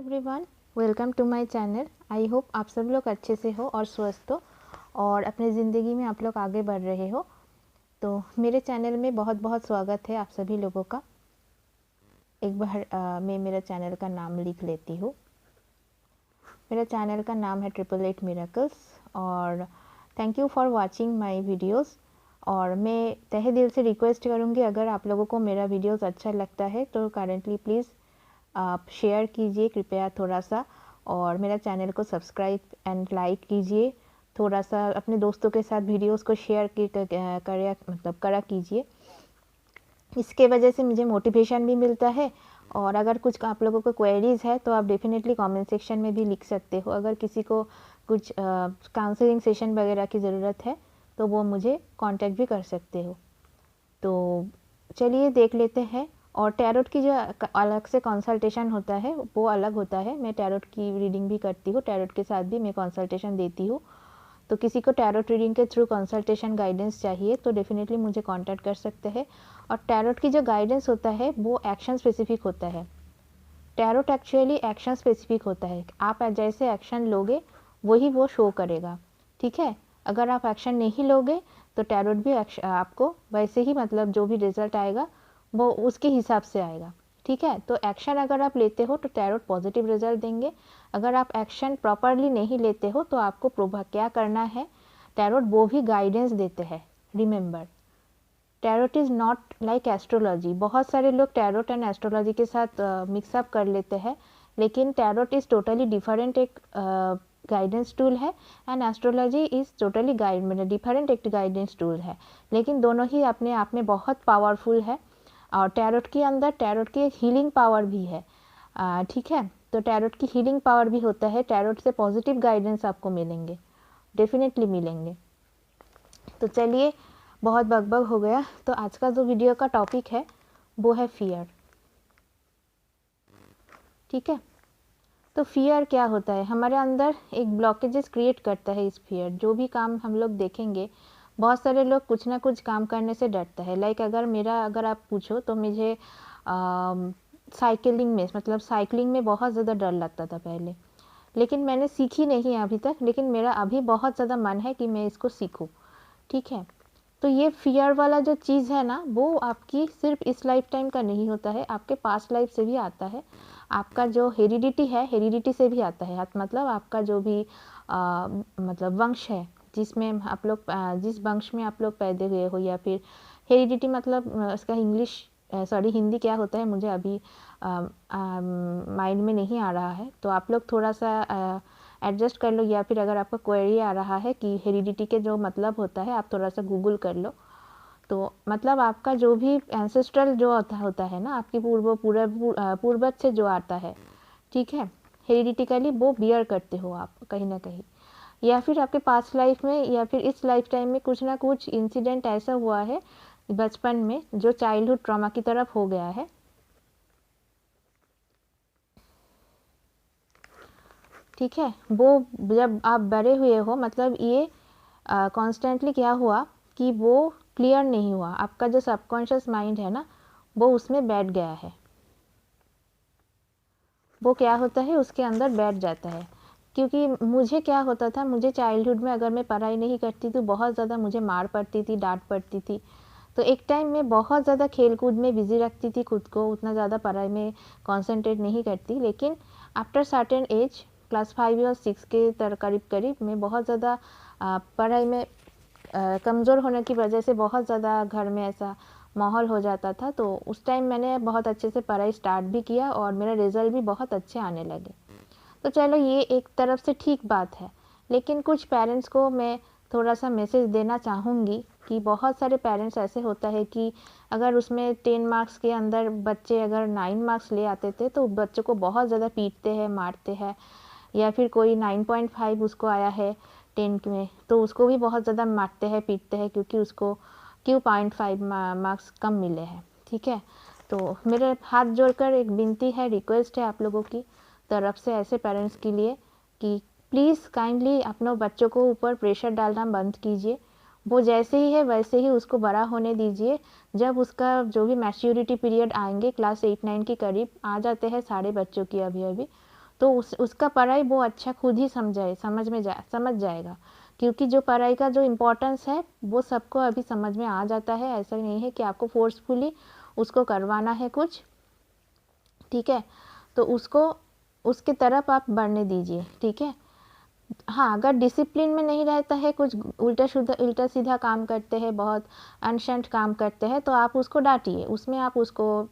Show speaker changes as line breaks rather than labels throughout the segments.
Everyone, welcome to my channel. I hope आप सब लोग अच्छे से हो और स्वस्थ हो और अपने ज़िंदगी में आप लोग आगे बढ़ रहे हो। तो मेरे चैनल में बहुत बहुत स्वागत है आप सभी लोगों का। एक बार मैं मेरा चैनल का नाम लिख लेती हूँ। मेरा चैनल का नाम है 888 मिरेकल्स और thank you for watching my videos. और मैं तहे दिल से रिक्वेस्ट करूँगी, अगर आप लोगों को मेरा वीडियोस अच्छा लगता है तो करेंटली प्लीज़ आप शेयर कीजिए कृपया थोड़ा सा, और मेरा चैनल को सब्सक्राइब एंड लाइक कीजिए। थोड़ा सा अपने दोस्तों के साथ वीडियोस को शेयर करा कीजिए। इसके वजह से मुझे मोटिवेशन भी मिलता है। और अगर कुछ आप लोगों को क्वेरीज़ है तो आप डेफिनेटली कमेंट सेक्शन में भी लिख सकते हो। अगर किसी को कुछ काउंसलिंग सेशन वगैरह की ज़रूरत है तो वो मुझे कांटेक्ट भी कर सकते हो। तो चलिए देख लेते हैं। और टैरोट की जो अलग से कंसल्टेशन होता है वो अलग होता है। मैं टैरोट की रीडिंग भी करती हूँ, टैरोट के साथ भी मैं कंसल्टेशन देती हूँ। तो किसी को टैरोट रीडिंग के थ्रू कंसल्टेशन गाइडेंस चाहिए तो डेफिनेटली मुझे कांटेक्ट कर सकते हैं। और टैरोट की जो गाइडेंस होता है वो एक्शन स्पेसिफिक होता है। टैरोट एक्चुअली एक्शन स्पेसिफिक होता है। आप जैसे एक्शन लोगे वही वो शो करेगा, ठीक है। अगर आप एक्शन नहीं लोगे तो टैरोट भी आपको वैसे ही, मतलब जो भी रिजल्ट आएगा वो उसके हिसाब से आएगा, ठीक है। तो एक्शन अगर आप लेते हो तो टैरोट पॉजिटिव रिजल्ट देंगे। अगर आप एक्शन प्रॉपरली नहीं लेते हो तो आपको क्या करना है, टैरोट वो भी गाइडेंस देते हैं। Remember, tarot is not like astrology. बहुत सारे लोग टैरोट एंड एस्ट्रोलॉजी के साथ मिक्सअप कर लेते हैं, लेकिन टैरोट इज़ टोटली डिफरेंट एक गाइडेंस टूल है एंड एस्ट्रोलॉजी इज़ टोटली मतलब डिफरेंट एक गाइडेंस टूल है। लेकिन दोनों ही अपने आप में बहुत पावरफुल है। और टैरोट के अंदर टैरोट की एक हीलिंग पावर भी है, ठीक है। तो टैरोट की हीलिंग पावर भी होता है। टैरोट से पॉजिटिव गाइडेंस आपको मिलेंगे, डेफिनेटली मिलेंगे। तो चलिए, बहुत बकबक हो गया। तो आज का जो वीडियो का टॉपिक है वो है फियर, ठीक है। तो फियर क्या होता है, हमारे अंदर एक ब्लॉकेजेस क्रिएट करता है इस फियर। जो भी काम हम लोग देखेंगे, बहुत सारे लोग कुछ ना कुछ काम करने से डरता है। लाइक अगर आप पूछो तो मुझे साइकिलिंग में, मतलब साइकिलिंग में बहुत ज़्यादा डर लगता था पहले, लेकिन मैंने सीखी नहीं अभी तक। लेकिन मेरा अभी बहुत ज़्यादा मन है कि मैं इसको सीखूं, ठीक है। तो ये फियर वाला जो चीज़ है ना, वो आपकी सिर्फ इस लाइफ टाइम का नहीं होता है, आपके पास्ट लाइफ से भी आता है। आपका जो हेरिडिटी है, हेरिडिटी से भी आता है। मतलब आपका जो भी मतलब वंश है, जिसमें आप लोग जिस वंश में आप लोग पैदा हुए हो, या फिर हेरिडिटी मतलब इसका हिंदी क्या होता है मुझे अभी माइंड में नहीं आ रहा है। तो आप लोग थोड़ा सा एडजस्ट कर लो, या फिर अगर आपका क्वेरी आ रहा है कि हेरिडिटी के जो मतलब होता है, आप थोड़ा सा गूगल कर लो। तो मतलब आपका जो भी एंसेस्ट्रल जो होता है ना, आपकी पूर्वज से जो आता है, ठीक है, हेरिडिटिकली वो बियर करते हो आप कहीं ना कहीं। या फिर आपके पास्ट लाइफ में या फिर इस लाइफ टाइम में कुछ ना कुछ इंसिडेंट ऐसा हुआ है बचपन में जो चाइल्डहुड ट्रॉमा की तरफ हो गया है, ठीक है। वो जब आप बड़े हुए हो, मतलब ये कॉन्स्टेंटली क्या हुआ कि वो क्लियर नहीं हुआ। आपका जो सबकॉन्शियस माइंड है ना, वो उसमें बैठ गया है। वो क्या होता है, उसके अंदर बैठ जाता है। क्योंकि मुझे क्या होता था, मुझे चाइल्डहुड में अगर मैं पढ़ाई नहीं करती तो बहुत ज़्यादा मुझे मार पड़ती थी, डांट पड़ती थी। तो एक टाइम में बहुत ज़्यादा खेल कूद में बिजी रखती थी खुद को, उतना ज़्यादा पढ़ाई में कॉन्सेंट्रेट नहीं करती। लेकिन आफ्टर सर्टेन एज, क्लास 5 या 6 के करीब करीब मैं बहुत ज़्यादा पढ़ाई में कमज़ोर होने की वजह से बहुत ज़्यादा घर में ऐसा माहौल हो जाता था। तो उस टाइम मैंने बहुत अच्छे से पढ़ाई स्टार्ट भी किया और मेरा रिज़ल्ट भी बहुत अच्छे आने लगे। तो चलो, ये एक तरफ से ठीक बात है। लेकिन कुछ पेरेंट्स को मैं थोड़ा सा मैसेज देना चाहूँगी कि बहुत सारे पेरेंट्स ऐसे होता है कि अगर उसमें 10 मार्क्स के अंदर बच्चे अगर 9 मार्क्स ले आते थे तो बच्चों को बहुत ज़्यादा पीटते हैं, मारते हैं। या फिर कोई 9.5 उसको आया है 10 में तो उसको भी बहुत ज़्यादा मारते हैं, पीटते हैं, क्योंकि उसको क्यों 0.5 मार्क्स कम मिले हैं, ठीक है। तो मेरे हाथ जोड़कर एक विनती है, रिक्वेस्ट है आप लोगों की तरफ से ऐसे पेरेंट्स के लिए कि प्लीज़ काइंडली अपनों बच्चों को ऊपर प्रेशर डालना बंद कीजिए। वो जैसे ही है वैसे ही उसको बड़ा होने दीजिए। जब उसका जो भी मैच्योरिटी पीरियड आएंगे, क्लास 8-9 के करीब आ जाते हैं सारे बच्चों की अभी अभी, तो उसका पढ़ाई वो अच्छा खुद ही समझ जाएगा, क्योंकि जो पढ़ाई का जो इम्पोर्टेंस है वो सबको अभी समझ में आ जाता है। ऐसा नहीं है कि आपको फोर्सफुली उसको करवाना है कुछ, ठीक है। तो उसको उसके तरफ आप बढ़ने दीजिए, ठीक है। हाँ, अगर डिसिप्लिन में नहीं रहता है, कुछ उल्टा सीधा काम करते हैं, बहुत अनशंट काम करते हैं, तो आप उसको डांटिए, उसमें आप उसको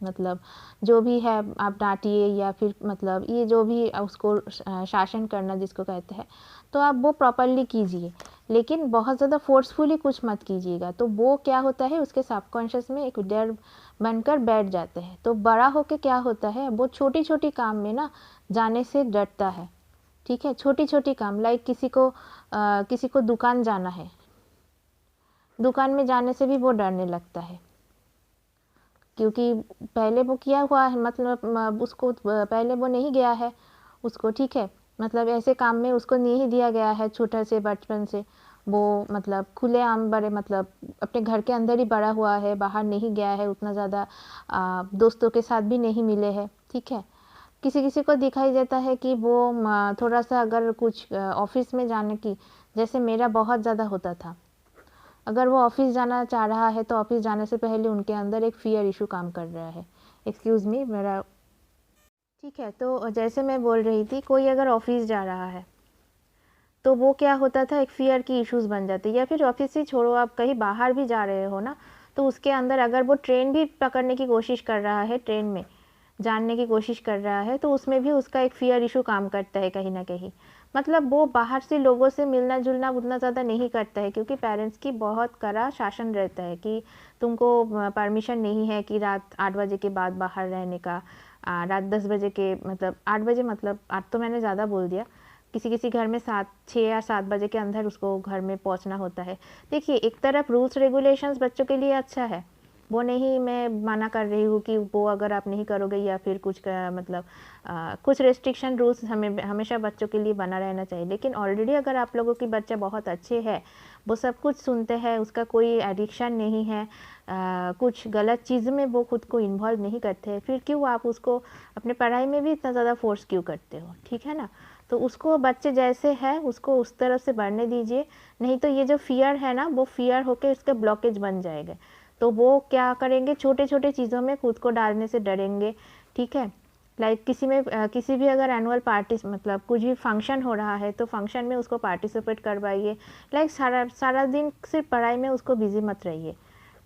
मतलब जो भी है आप डांटिए, या फिर मतलब ये जो भी उसको शासन करना जिसको कहते हैं, तो आप वो प्रॉपरली कीजिए, लेकिन बहुत ज़्यादा फोर्सफुली कुछ मत कीजिएगा। तो वो क्या होता है, उसके सबकॉन्शियस में एक डर बनकर बैठ जाते हैं। तो बड़ा होके क्या होता है, वो छोटी छोटी काम में ना जाने से डरता है, ठीक है। छोटी छोटी काम, लाइक किसी को दुकान जाना है, दुकान में जाने से भी वो डरने लगता है, क्योंकि पहले वो किया हुआ है, मतलब उसको पहले वो नहीं गया है उसको, ठीक है। मतलब ऐसे काम में उसको नहीं दिया गया है छोटा से बचपन से, वो मतलब खुलेआम बड़े मतलब अपने घर के अंदर ही बड़ा हुआ है, बाहर नहीं गया है उतना ज़्यादा, दोस्तों के साथ भी नहीं मिले हैं, ठीक है। किसी किसी को दिखाई देता है कि वो थोड़ा सा अगर कुछ ऑफिस में जाने की, जैसे मेरा बहुत ज़्यादा होता था, अगर वो ऑफिस जाना चाह रहा है तो ऑफिस जाने से पहले उनके अंदर एक फियर इशू काम कर रहा है। एक्सक्यूज़ मी मेरा, ठीक है। तो जैसे मैं बोल रही थी, कोई अगर ऑफिस जा रहा है तो वो क्या होता था, एक फ़ियर की इश्यूज़ बन जाती है। या फिर ऑफिस से छोड़ो, आप कहीं बाहर भी जा रहे हो ना, तो उसके अंदर अगर वो ट्रेन भी पकड़ने की कोशिश कर रहा है, ट्रेन में जानने की कोशिश कर रहा है, तो उसमें भी उसका एक फ़ियर इशू काम करता है कहीं ना कहीं। मतलब वो बाहर से लोगों से मिलना जुलना उतना ज़्यादा नहीं करता है, क्योंकि पेरेंट्स की बहुत कड़ा शासन रहता है कि तुमको परमिशन नहीं है कि रात 8 बजे के बाद बाहर रहने का, रात 10 बजे के, मतलब 8 बजे, मतलब 8 तो मैंने ज़्यादा बोल दिया, किसी किसी घर में 6 या 7 बजे के अंदर उसको घर में पहुंचना होता है। देखिए, एक तरफ रूल्स रेगुलेशंस बच्चों के लिए अच्छा है, वो नहीं मैं मना कर रही हूँ कि वो अगर आप नहीं करोगे या फिर कुछ मतलब कुछ रेस्ट्रिक्शन रूल्स हमें हमेशा बच्चों के लिए बना रहना चाहिए। लेकिन ऑलरेडी अगर आप लोगों की बच्चा बहुत अच्छे है, वो सब कुछ सुनते हैं, उसका कोई एडिक्शन नहीं है, कुछ गलत चीज़ में वो खुद को इन्वॉल्व नहीं करते हैं, फिर क्यों आप उसको अपने पढ़ाई में भी इतना ज़्यादा फोर्स क्यों करते हो, ठीक है ना। तो उसको बच्चे जैसे है उसको उस तरफ से बढ़ने दीजिए, नहीं तो ये जो फियर है ना, वो फियर होकर इसके ब्लॉकेज बन जाएगा। तो वो क्या करेंगे, छोटे छोटे चीज़ों में खुद को डालने से डरेंगे, ठीक है। लाइक किसी भी अगर एनुअल पार्टी, मतलब कुछ भी फंक्शन हो रहा है, तो फंक्शन में उसको पार्टिसिपेट करवाइए। लाइक सारा सारा दिन सिर्फ पढ़ाई में उसको बिजी मत रहिए,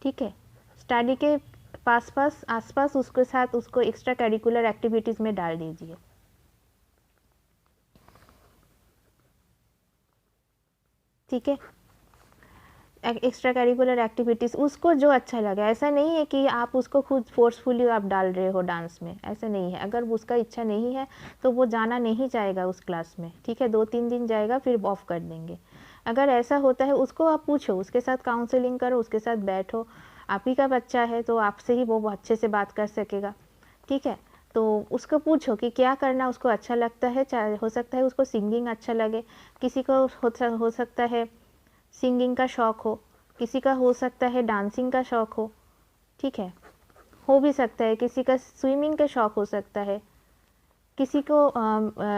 ठीक है। स्टडी के आसपास उसके साथ उसको एक्स्ट्रा करिकुलर एक्टिविटीज़ में डाल दीजिए, ठीक है। एक्स्ट्रा करिकुलर एक्टिविटीज़ उसको जो अच्छा लगे, ऐसा नहीं है कि आप उसको खुद फोर्सफुली आप डाल रहे हो डांस में, ऐसा नहीं है। अगर उसका इच्छा नहीं है तो वो जाना नहीं चाहेगा उस क्लास में, ठीक है। 2-3 दिन जाएगा, फिर ऑफ कर देंगे। अगर ऐसा होता है, उसको आप पूछो, उसके साथ काउंसलिंग करो, उसके साथ बैठो। आप ही का बच्चा है तो आपसे ही वो अच्छे से बात कर सकेगा, ठीक है। तो उसको पूछो कि क्या करना उसको अच्छा लगता है। चाहे हो सकता है उसको सिंगिंग अच्छा लगे, किसी को हो सकता है सिंगिंग का शौक़ हो, किसी का हो सकता है डांसिंग का शौक़ हो, ठीक है। हो भी सकता है किसी का स्विमिंग का शौक़ हो सकता है, किसी को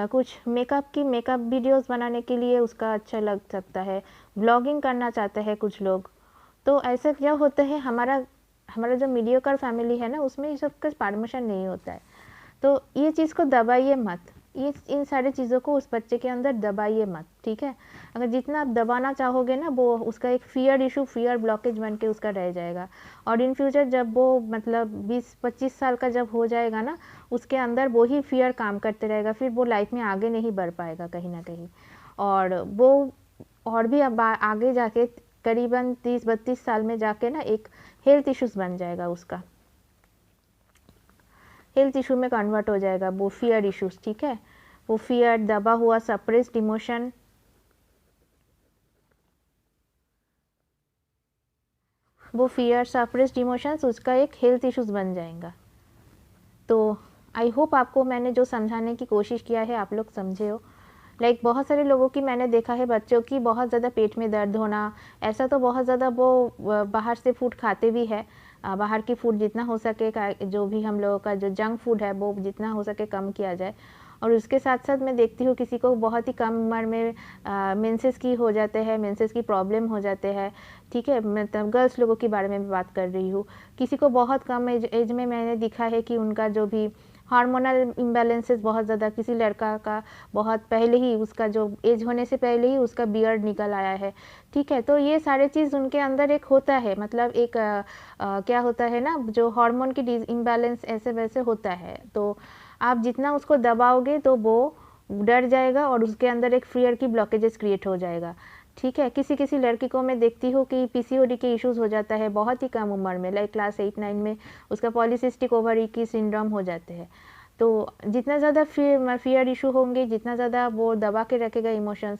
कुछ मेकअप वीडियोस बनाने के लिए उसका अच्छा लग सकता है, व्लॉगिंग करना चाहते हैं कुछ लोग। तो ऐसा क्या होता है, हमारा जो मीडियोकर फैमिली है ना, उसमें ये सब का परमिशन नहीं होता है। तो ये चीज़ को दबाइए मत, ये इन सारी चीज़ों को उस बच्चे के अंदर दबाइए मत, ठीक है। अगर जितना आप दबाना चाहोगे ना, वो उसका एक फियर ब्लॉकेज बन के उसका रह जाएगा। और इन फ्यूचर जब वो मतलब 20-25 साल का जब हो जाएगा ना, उसके अंदर वही फियर काम करते रहेगा, फिर वो लाइफ में आगे नहीं बढ़ पाएगा कहीं ना कहीं। और वो और भी अब आगे जाके करीबन 30-32 साल में जाके ना एक हेल्थ इश्यूज़ बन जाएगा, उसका हेल्थ इशू में कन्वर्ट हो जाएगा वो फियर इश्यूज, ठीक है। वो फियर, दबा हुआ सप्रेस्ड इमोशन, वो फियर सप्रेस्ड इमोशंस उसका एक हेल्थ इश्यूज बन जाएगा। तो आई होप आपको मैंने जो समझाने की कोशिश किया है आप लोग समझे हो। लाइक बहुत सारे लोगों की मैंने देखा है, बच्चों की बहुत ज़्यादा पेट में दर्द होना, ऐसा तो बहुत ज़्यादा वो बाहर से फूड खाते भी है, बाहर की फूड जितना हो सके जो भी हम लोगों का जो जंक फूड है वो जितना हो सके कम किया जाए। और उसके साथ साथ मैं देखती हूँ किसी को बहुत ही कम उम्र में मेंसेस की हो जाते हैं, मेंसेस की प्रॉब्लम हो जाते हैं, ठीक है, मतलब गर्ल्स लोगों के बारे में बात कर रही हूँ। किसी को बहुत कम एज में मैंने देखा है कि उनका जो भी हार्मोनल इम्बैलेंसेस बहुत ज़्यादा, किसी लड़का का बहुत पहले ही उसका जो एज होने से पहले ही उसका बियर्ड निकल आया है, ठीक है। तो ये सारे चीज़ उनके अंदर एक होता है, मतलब एक क्या होता है ना, जो हार्मोन की इम्बैलेंस ऐसे वैसे होता है। तो आप जितना उसको दबाओगे तो वो डर जाएगा और उसके अंदर एक फियर की ब्लॉकेजेस क्रिएट हो जाएगा, ठीक है। किसी किसी लड़की को मैं देखती हूँ कि पीसीओडी के इश्यूज़ हो जाता है बहुत ही कम उम्र में, लाइक क्लास 8-9 में उसका पॉलीसिस्टिक ओवरी की सिंड्रोम हो जाते हैं। तो जितना ज़्यादा फियर इशू होंगे, जितना ज़्यादा वो दबा के रखेगा इमोशंस,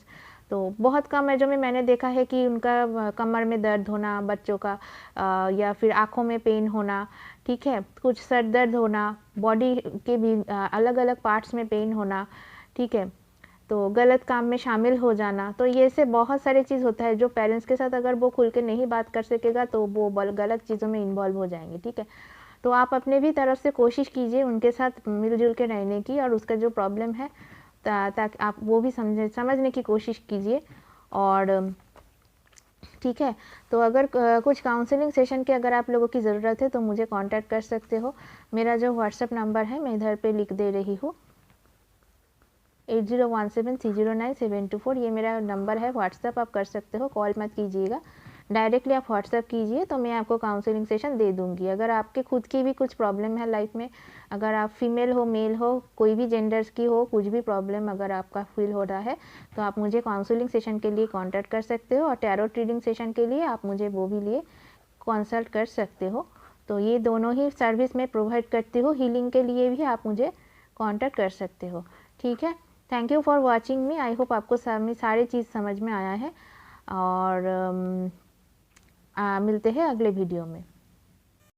तो बहुत कम एजों में मैंने देखा है कि उनका कमर में दर्द होना बच्चों का, या फिर आँखों में पेन होना, ठीक है, कुछ सर दर्द होना, बॉडी के भी अलग अलग पार्ट्स में पेन होना, ठीक है, तो गलत काम में शामिल हो जाना। तो ये से बहुत सारी चीज़ होता है जो पेरेंट्स के साथ अगर वो खुल के नहीं बात कर सकेगा तो वो गलत चीज़ों में इन्वॉल्व हो जाएंगे, ठीक है। तो आप अपने भी तरफ से कोशिश कीजिए उनके साथ मिलजुल के रहने की, और उसका जो प्रॉब्लम है ताकि आप वो भी समझने की कोशिश कीजिए। और ठीक है, तो अगर कुछ काउंसलिंग सेशन की अगर आप लोगों की ज़रूरत है तो मुझे कांटेक्ट कर सकते हो। मेरा जो व्हाट्सएप नंबर है मैं इधर पे लिख दे रही हूँ, 8017309724, ये मेरा नंबर है। व्हाट्सएप आप कर सकते हो, कॉल मत कीजिएगा, डायरेक्टली आप व्हाट्सएप कीजिए तो मैं आपको काउंसलिंग सेशन दे दूँगी। अगर आपके खुद की भी कुछ प्रॉब्लम है लाइफ में, अगर आप फीमेल हो मेल हो कोई भी जेंडर्स की हो, कुछ भी प्रॉब्लम अगर आपका फील हो रहा है तो आप मुझे काउंसलिंग सेशन के लिए कॉन्टैक्ट कर सकते हो, और टैरोट रीडिंग सेशन के लिए आप मुझे वो भी लिए कंसल्ट कर सकते हो। तो ये दोनों ही सर्विस मैं प्रोवाइड करती हूँ। हीलिंग के लिए भी आप मुझे कॉन्टैक्ट कर सकते हो, ठीक है। Thank you for watching me. I hope आपको सारी चीज़ समझ में आया है, और मिलते हैं अगले वीडियो में।